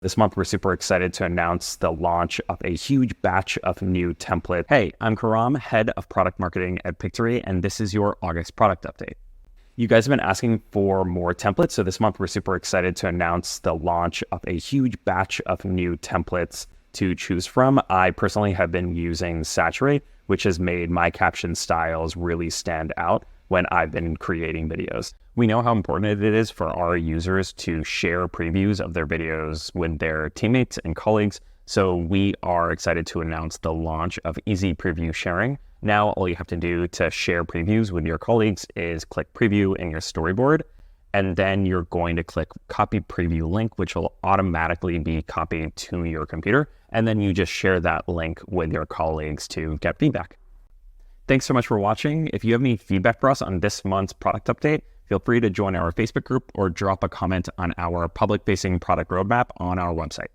This month, we're super excited to announce the launch of a huge batch of new templates. Hey, I'm Karam, head of product marketing at Pictory, and this is your August product update. You guys have been asking for more templates, so this month we're super excited to announce the launch of a huge batch of new templates to choose from. I personally have been using Saturate, which has made my caption styles really stand out when I've been creating videos. We know how important it is for our users to share previews of their videos with their teammates and colleagues, so we are excited to announce the launch of easy preview sharing. Now, all you have to do to share previews with your colleagues is click preview in your storyboard, and then you're going to click copy preview link, which will automatically be copied to your computer, and then you just share that link with your colleagues to get feedback. Thanks so much for watching. If you have any feedback for us on this month's product update, feel free to join our Facebook group or drop a comment on our public-facing product roadmap on our website.